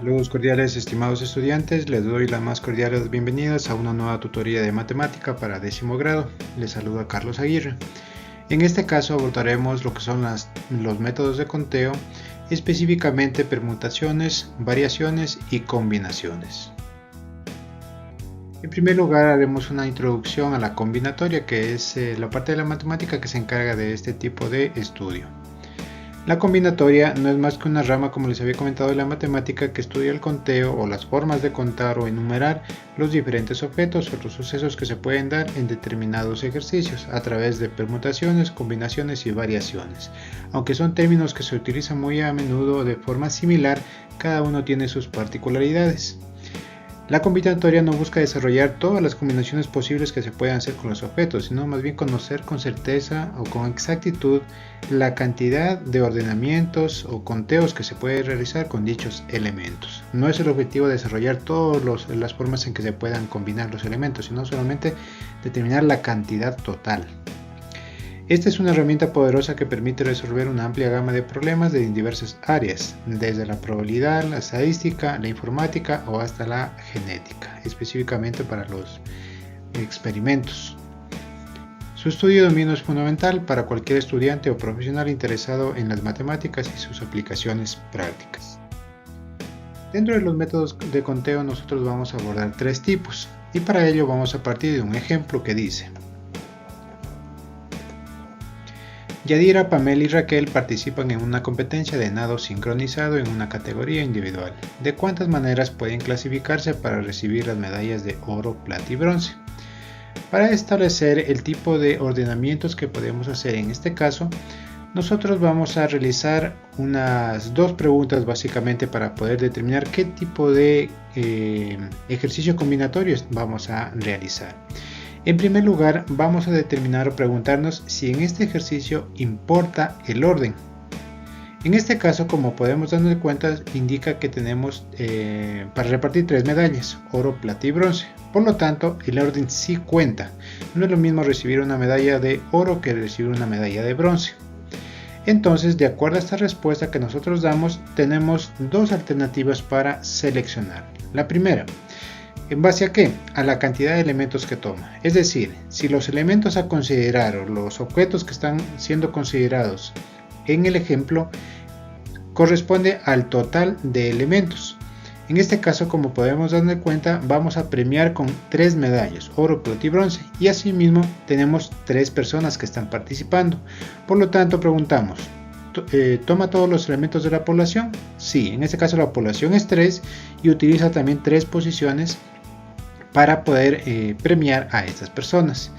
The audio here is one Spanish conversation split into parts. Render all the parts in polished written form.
Saludos cordiales estimados estudiantes, les doy las más cordiales bienvenidas a una nueva tutoría de matemática para 10º grado. Les saluda Carlos Aguirre. En este caso abordaremos lo que son los métodos de conteo, específicamente permutaciones, variaciones y combinaciones. En primer lugar haremos una introducción a la combinatoria, que es la parte de la matemática que se encarga de este tipo de estudio. La combinatoria no es más que una rama, como les había comentado, de la matemática que estudia el conteo o las formas de contar o enumerar los diferentes objetos o los sucesos que se pueden dar en determinados ejercicios a través de permutaciones, combinaciones y variaciones. Aunque son términos que se utilizan muy a menudo de forma similar, cada uno tiene sus particularidades. La combinatoria no busca desarrollar todas las combinaciones posibles que se puedan hacer con los objetos, sino más bien conocer con certeza o con exactitud la cantidad de ordenamientos o conteos que se puede realizar con dichos elementos. No es el objetivo desarrollar todas las formas en que se puedan combinar los elementos, sino solamente determinar la cantidad total. Esta es una herramienta poderosa que permite resolver una amplia gama de problemas de diversas áreas, desde la probabilidad, la estadística, la informática o hasta la genética, específicamente para los experimentos. Su estudio y dominio es fundamental para cualquier estudiante o profesional interesado en las matemáticas y sus aplicaciones prácticas. Dentro de los métodos de conteo nosotros vamos a abordar tres tipos, y para ello vamos a partir de un ejemplo que dice: Yadira, Pamela y Raquel participan en una competencia de nado sincronizado en una categoría individual. ¿De cuántas maneras pueden clasificarse para recibir las medallas de oro, plata y bronce? Para establecer el tipo de ordenamientos que podemos hacer en este caso, nosotros vamos a realizar unas dos preguntas básicamente para poder determinar qué tipo de ejercicio combinatorio vamos a realizar. En primer lugar, vamos a determinar o preguntarnos si en este ejercicio importa el orden. En este caso, como podemos darnos cuenta, indica que tenemos para repartir tres medallas, oro, plata y bronce. Por lo tanto, el orden sí cuenta. No es lo mismo recibir una medalla de oro que recibir una medalla de bronce. Entonces, de acuerdo a esta respuesta que nosotros damos, tenemos dos alternativas para seleccionar. La primera, ¿en base a qué? A la cantidad de elementos que toma. Es decir, si los elementos a considerar o los objetos que están siendo considerados en el ejemplo corresponde al total de elementos. En este caso, como podemos darnos cuenta, vamos a premiar con tres medallas, oro, plata y bronce, y asimismo tenemos tres personas que están participando. Por lo tanto, preguntamos, ¿toma todos los elementos de la población? Sí, en este caso la población es 3 y utiliza también 3 posiciones para poder premiar a estas personas.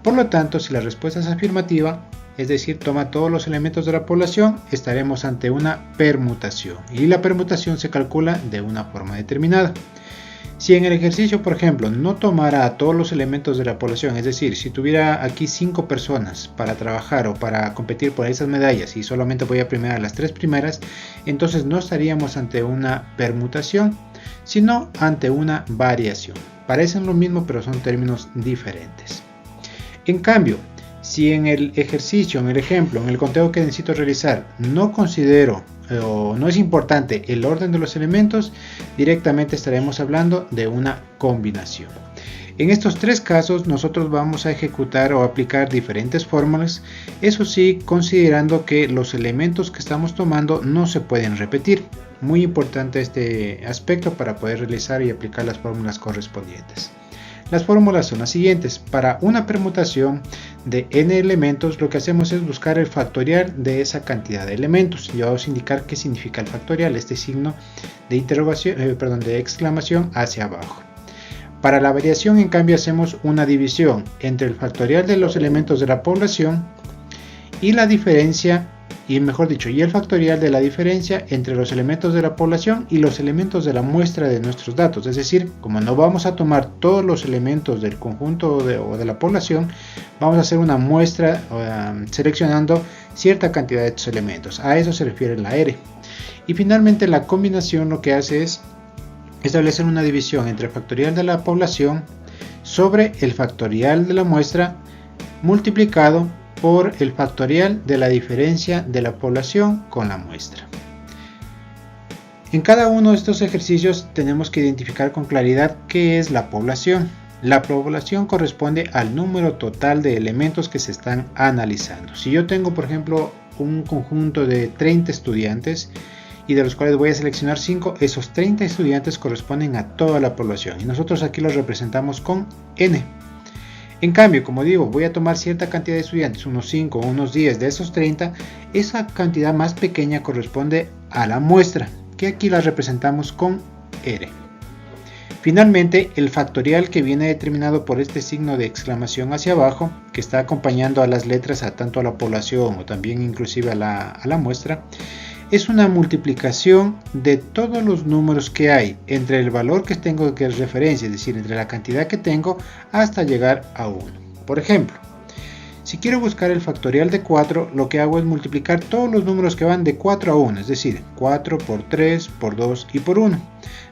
Por lo tanto, si la respuesta es afirmativa, es decir, toma todos los elementos de la población, estaremos ante una permutación, y la permutación se calcula de una forma determinada. Si en el ejercicio, por ejemplo, no tomara a todos los elementos de la población, es decir, si tuviera aquí 5 personas para trabajar o para competir por esas medallas y solamente voy a premiar a las 3 primeras, entonces no estaríamos ante una permutación, sino ante una variación. Parecen lo mismo, pero son términos diferentes. En cambio, si en el ejercicio, en el ejemplo, en el conteo que necesito realizar, no considero o no es importante el orden de los elementos, directamente estaremos hablando de una combinación. En estos tres casos nosotros vamos a ejecutar o aplicar diferentes fórmulas, eso sí, considerando que los elementos que estamos tomando no se pueden repetir. Muy importante este aspecto para poder realizar y aplicar las fórmulas correspondientes. Las fórmulas son las siguientes. Para una permutación de n elementos, lo que hacemos es buscar el factorial de esa cantidad de elementos. Y vamos a indicar qué significa el factorial, este signo de de exclamación hacia abajo. Para la variación, en cambio, hacemos una división entre el factorial de los elementos de la población y la diferencia, y el factorial de la diferencia entre los elementos de la población y los elementos de la muestra de nuestros datos. Es decir, como no vamos a tomar todos los elementos del conjunto o de la población, vamos a hacer una muestra seleccionando cierta cantidad de estos elementos. A eso se refiere la R. Y finalmente la combinación lo que hace es establecer una división entre el factorial de la población sobre el factorial de la muestra multiplicado por el factorial de la diferencia de la población con la muestra. En cada uno de estos ejercicios tenemos que identificar con claridad qué es la población. La población corresponde al número total de elementos que se están analizando. Si yo tengo, por ejemplo, un conjunto de 30 estudiantes y de los cuales voy a seleccionar 5, esos 30 estudiantes corresponden a toda la población y nosotros aquí los representamos con n. En cambio, como digo, voy a tomar cierta cantidad de estudiantes, unos 5 o unos 10 de esos 30, esa cantidad más pequeña corresponde a la muestra, que aquí la representamos con r. Finalmente, el factorial, que viene determinado por este signo de exclamación hacia abajo, que está acompañando a las letras tanto a la población o también inclusive a la muestra, es una multiplicación de todos los números que hay entre el valor que tengo de referencia, es decir, entre la cantidad que tengo hasta llegar a 1. Por ejemplo, si quiero buscar el factorial de 4, lo que hago es multiplicar todos los números que van de 4 a 1, es decir, 4 por 3, por 2 y por 1.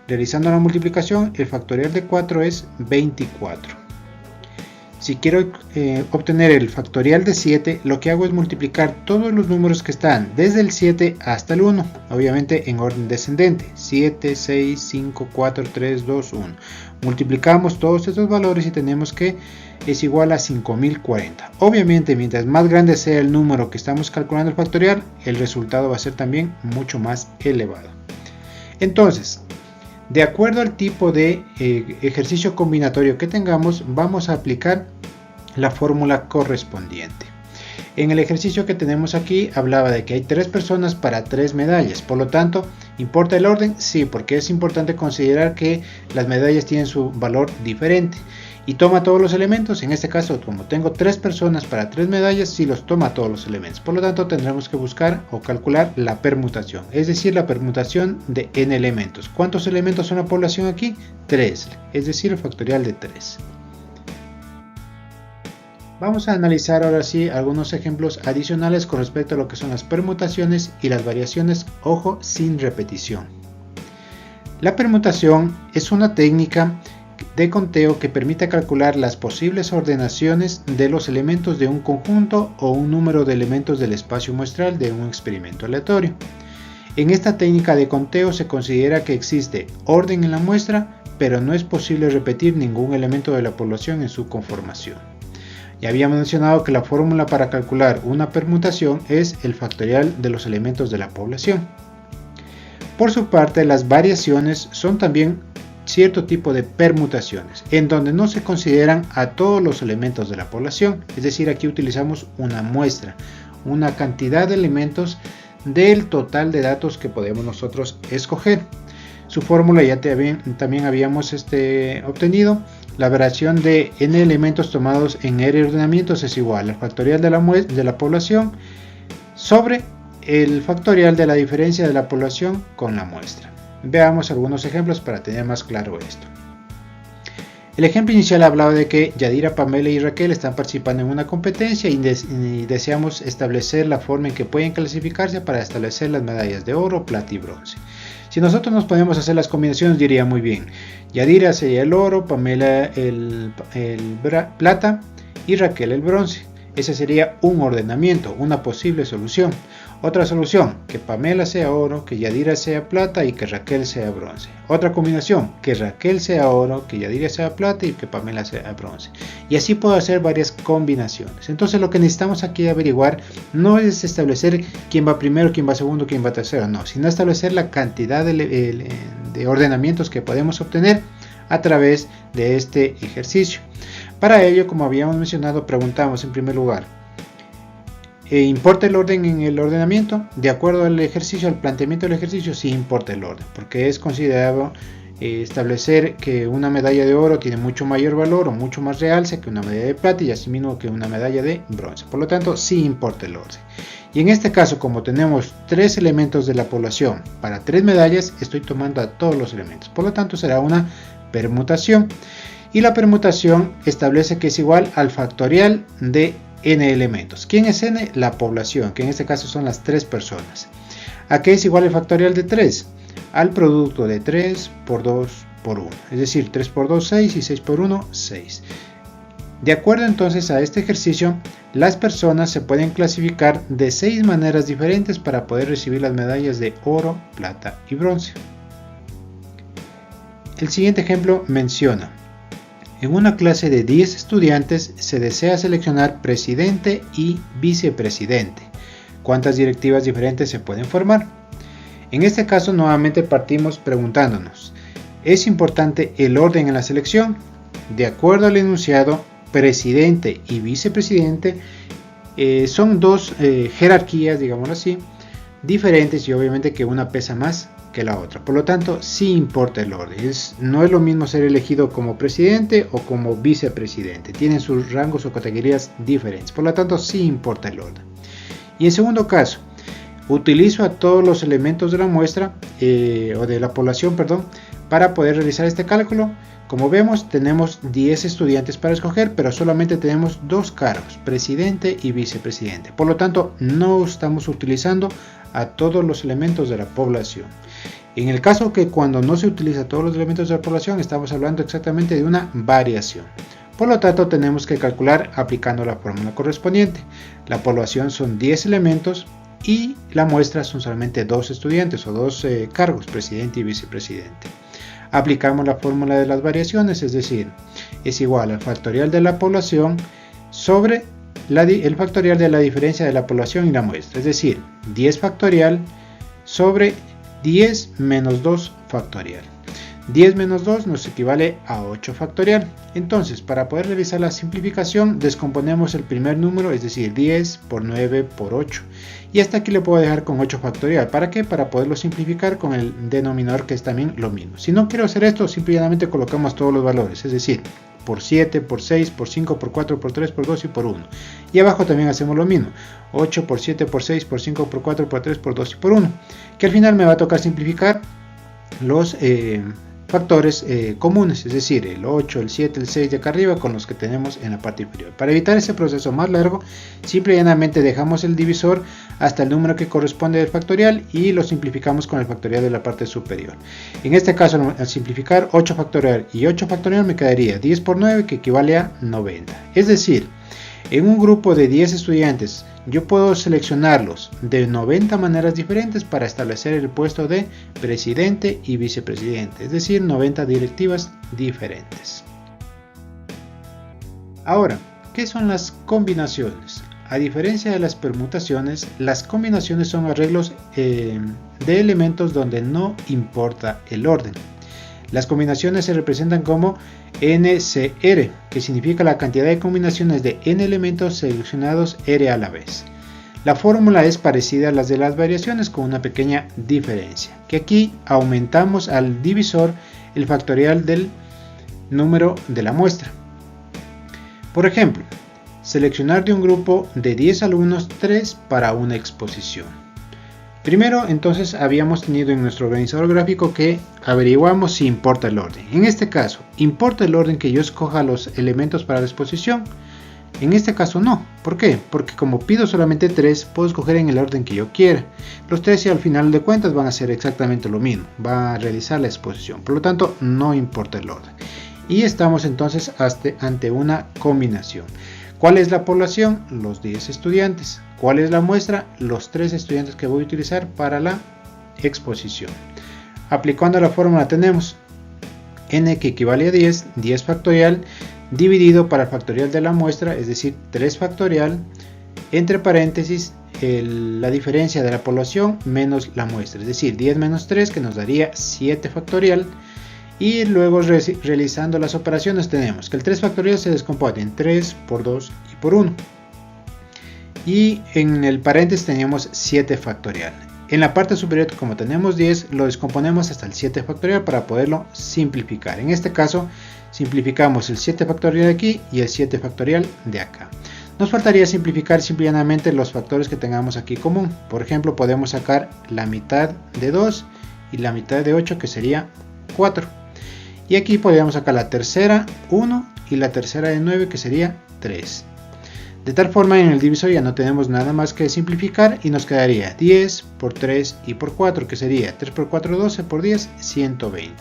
Realizando la multiplicación, el factorial de 4 es 24. Si quiero obtener el factorial de 7, lo que hago es multiplicar todos los números que están desde el 7 hasta el 1, obviamente en orden descendente, 7, 6, 5, 4, 3, 2, 1. Multiplicamos todos estos valores y tenemos que es igual a 5040. Obviamente, mientras más grande sea el número que estamos calculando el factorial, el resultado va a ser también mucho más elevado. Entonces, de acuerdo al tipo de ejercicio combinatorio que tengamos, vamos a aplicar la fórmula correspondiente. En el ejercicio que tenemos aquí hablaba de que hay 3 personas para 3 medallas, por lo tanto, ¿importa el orden? Sí, porque es importante considerar que las medallas tienen su valor diferente. Y toma todos los elementos, en este caso como tengo 3 personas para 3 medallas, sí los toma todos los elementos, por lo tanto tendremos que buscar o calcular la permutación, es decir, la permutación de n elementos. ¿Cuántos elementos son la población aquí? 3, es decir, el factorial de 3. Vamos a analizar ahora sí algunos ejemplos adicionales con respecto a lo que son las permutaciones y las variaciones, ojo, sin repetición. La permutación es una técnica de conteo que permite calcular las posibles ordenaciones de los elementos de un conjunto o un número de elementos del espacio muestral de un experimento aleatorio. En esta técnica de conteo se considera que existe orden en la muestra, pero no es posible repetir ningún elemento de la población en su conformación. Ya habíamos mencionado que la fórmula para calcular una permutación es el factorial de los elementos de la población. Por su parte, las variaciones son también cierto tipo de permutaciones, en donde no se consideran a todos los elementos de la población, es decir, aquí utilizamos una muestra, una cantidad de elementos del total de datos que podemos nosotros escoger. Su fórmula ya también habíamos obtenido. La variación de n elementos tomados en r ordenamientos es igual al factorial de la población sobre el factorial de la diferencia de la población con la muestra. Veamos algunos ejemplos para tener más claro esto. El ejemplo inicial hablaba de que Yadira, Pamela y Raquel están participando en una competencia y deseamos establecer la forma en que pueden clasificarse para establecer las medallas de oro, plata y bronce. Si nosotros nos ponemos a hacer las combinaciones, diría muy bien, Yadira sería el oro, Pamela el plata y Raquel el bronce. Ese sería un ordenamiento, una posible solución. Otra solución, que Pamela sea oro, que Yadira sea plata y que Raquel sea bronce. Otra combinación, que Raquel sea oro, que Yadira sea plata y que Pamela sea bronce. Y así puedo hacer varias combinaciones. Entonces lo que necesitamos aquí averiguar no es establecer quién va primero, quién va segundo, quién va tercero, no, sino establecer la cantidad de ordenamientos que podemos obtener a través de este ejercicio. Para ello, como habíamos mencionado, preguntamos en primer lugar, ¿importa el orden en el ordenamiento? De acuerdo al ejercicio, al planteamiento del ejercicio, sí importa el orden, porque es considerado establecer que una medalla de oro tiene mucho mayor valor o mucho más realce que una medalla de plata y asimismo que una medalla de bronce. Por lo tanto, sí importa el orden. Y en este caso, como tenemos 3 elementos de la población para 3 medallas, estoy tomando a todos los elementos. Por lo tanto, será una permutación. Y la permutación establece que es igual al factorial de n elementos. ¿Quién es n? La población, que en este caso son las 3 personas. ¿A qué es igual el factorial de 3? Al producto de 3 por 2 por 1. Es decir, 3 por 2, 6 y 6 por 1, 6. De acuerdo entonces a este ejercicio, las personas se pueden clasificar de 6 maneras diferentes para poder recibir las medallas de oro, plata y bronce. el siguiente ejemplo menciona: en una clase de 10 estudiantes se desea seleccionar presidente y vicepresidente. ¿Cuántas directivas diferentes se pueden formar? En este caso nuevamente partimos preguntándonos: ¿es importante el orden en la selección? De acuerdo al enunciado, presidente y vicepresidente son dos jerarquías, digámoslo así, diferentes, y obviamente que una pesa más que la otra. Por lo tanto, sí importa el orden. No es lo mismo ser elegido como presidente o como vicepresidente. Tienen sus rangos o categorías diferentes. Por lo tanto, sí importa el orden. Y en segundo caso, utilizo a todos los elementos de la muestra o de la población, para poder realizar este cálculo. Como vemos, tenemos 10 estudiantes para escoger, pero solamente tenemos dos cargos, presidente y vicepresidente. Por lo tanto, no estamos utilizando a todos los elementos de la población. En el caso que cuando no se utiliza todos los elementos de la población, estamos hablando exactamente de una variación. Por lo tanto, tenemos que calcular aplicando la fórmula correspondiente. La población son 10 elementos y la muestra son solamente 2 estudiantes o 2 cargos, presidente y vicepresidente. Aplicamos la fórmula de las variaciones, es decir, es igual al factorial de la población sobre el factorial de la diferencia de la población y la muestra, es decir, 10 factorial sobre 10 menos 2 factorial. 10 menos 2 nos equivale a 8 factorial. Entonces, para poder realizar la simplificación, descomponemos el primer número, es decir, 10 por 9 por 8. Y hasta aquí le puedo dejar con 8 factorial. ¿Para qué? Para poderlo simplificar con el denominador, que es también lo mismo. Si no quiero hacer esto, simplemente colocamos todos los valores, es decir, por 7, por 6, por 5, por 4, por 3, por 2 y por 1. Y abajo también hacemos lo mismo. 8 por 7, por 6, por 5, por 4, por 3, por 2 y por 1. Que al final me va a tocar simplificar los factores comunes, es decir, el 8, el 7, el 6 de acá arriba con los que tenemos en la parte inferior. Para evitar ese proceso más largo, simple y llanamente dejamos el divisor hasta el número que corresponde del factorial y lo simplificamos con el factorial de la parte superior. En este caso, al simplificar 8 factorial y 8 factorial, me quedaría 10 por 9, que equivale a 90. Es decir, en un grupo de 10 estudiantes, yo puedo seleccionarlos de 90 maneras diferentes para establecer el puesto de presidente y vicepresidente, es decir, 90 directivas diferentes. Ahora, ¿qué son las combinaciones? A diferencia de las permutaciones, las combinaciones son arreglos de elementos donde no importa el orden. Las combinaciones se representan como NCR, que significa la cantidad de combinaciones de n elementos seleccionados R a la vez. La fórmula es parecida a las de las variaciones, con una pequeña diferencia, que aquí aumentamos al divisor el factorial del número de la muestra. Por ejemplo, seleccionar de un grupo de 10 alumnos 3 para una exposición. Primero, entonces, habíamos tenido en nuestro organizador gráfico que averiguamos si importa el orden. En este caso, ¿importa el orden que yo escoja los elementos para la exposición? En este caso no. ¿Por qué? Porque como pido solamente 3, puedo escoger en el orden que yo quiera. Los 3 al final de cuentas van a ser exactamente lo mismo. Va a realizar la exposición. Por lo tanto, no importa el orden. Y estamos entonces ante una combinación. ¿Cuál es la población? Los 10 estudiantes. ¿Cuál es la muestra? Los 3 estudiantes que voy a utilizar para la exposición. Aplicando la fórmula tenemos n, que equivale a 10, 10 factorial, dividido para el factorial de la muestra, es decir, 3 factorial, entre paréntesis, la diferencia de la población menos la muestra, es decir, 10 menos 3, que nos daría 7 factorial. Y luego realizando las operaciones tenemos que el 3 factorial se descompone en 3 por 2 y por 1. Y en el paréntesis tenemos 7 factorial. En la parte superior, como tenemos 10, lo descomponemos hasta el 7 factorial para poderlo simplificar. En este caso, simplificamos el 7 factorial de aquí y el 7 factorial de acá. Nos faltaría simplificar simplemente los factores que tengamos aquí común. Por ejemplo, podemos sacar la mitad de 2 y la mitad de 8, que sería 4. Y aquí podríamos sacar la tercera 1 y la tercera de 9, que sería 3. De tal forma, en el divisor ya no tenemos nada más que simplificar y nos quedaría 10 por 3 y por 4, que sería 3 por 4, 12 por 10, 120.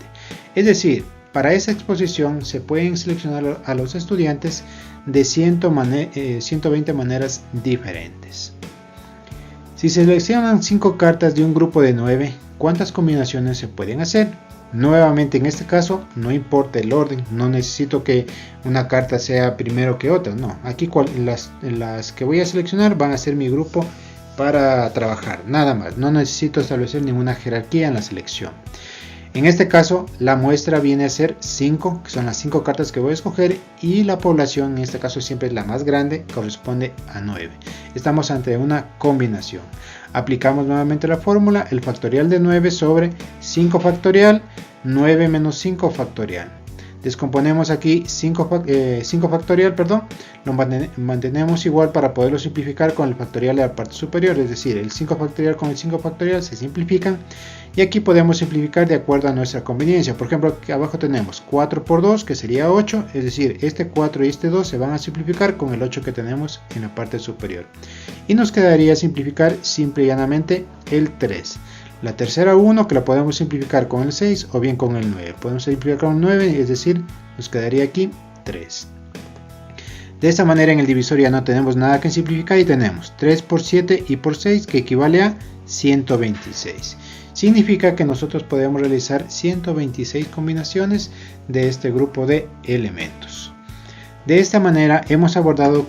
Es decir, para esa exposición se pueden seleccionar a los estudiantes de 120 maneras diferentes. Si seleccionan 5 cartas de un grupo de 9, ¿cuántas combinaciones se pueden hacer? Nuevamente en este caso no importa el orden, no necesito que una carta sea primero que otra, no, aquí las que voy a seleccionar van a ser mi grupo para trabajar, nada más, no necesito establecer ninguna jerarquía en la selección. En este caso la muestra viene a ser 5, que son las 5 cartas que voy a escoger, y la población en este caso siempre es la más grande, corresponde a 9. Estamos ante una combinación. Aplicamos nuevamente la fórmula, el factorial de 9 sobre 5 factorial, 9 menos 5 factorial. Descomponemos aquí 5 factorial, lo mantenemos igual para poderlo simplificar con el factorial de la parte superior, es decir, el 5 factorial con el 5 factorial se simplifican, y aquí podemos simplificar de acuerdo a nuestra conveniencia. Por ejemplo, aquí abajo tenemos 4 por 2, que sería 8, es decir, este 4 y este 2 se van a simplificar con el 8 que tenemos en la parte superior. Y nos quedaría simplificar simple y llanamente el 3. La tercera 1 que la podemos simplificar con el 6 o bien con el 9. Podemos simplificar con el 9, es decir, nos quedaría aquí 3. De esta manera en el divisor ya no tenemos nada que simplificar y tenemos 3 por 7 y por 6 que equivale a 126. Significa que nosotros podemos realizar 126 combinaciones de este grupo de elementos. De esta manera hemos abordado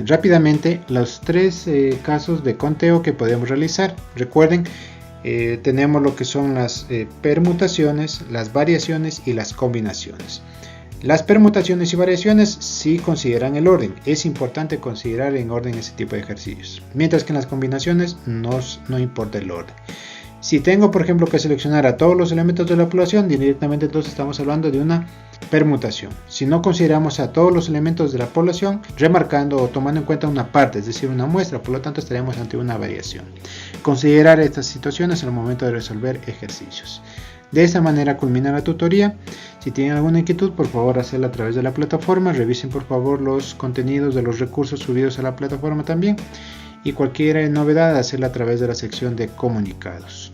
rápidamente los 3 casos de conteo que podemos realizar. Recuerden, tenemos lo que son las permutaciones, las variaciones y las combinaciones. Las permutaciones y variaciones sí consideran el orden, es importante considerar en orden ese tipo de ejercicios, mientras que en las combinaciones no importa el orden. Si tengo por ejemplo que seleccionar a todos los elementos de la población, directamente entonces estamos hablando de una permutación. Si no consideramos a todos los elementos de la población, remarcando o tomando en cuenta una parte, es decir, una muestra, por lo tanto estaríamos ante una variación. Considerar estas situaciones al momento de resolver ejercicios. De esta manera culmina la tutoría. Si tienen alguna inquietud, por favor hacerla a través de la plataforma. Revisen por favor los contenidos de los recursos subidos a la plataforma también. Y cualquier novedad, hacerla a través de la sección de comunicados.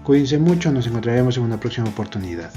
Cuídense mucho, nos encontraremos en una próxima oportunidad.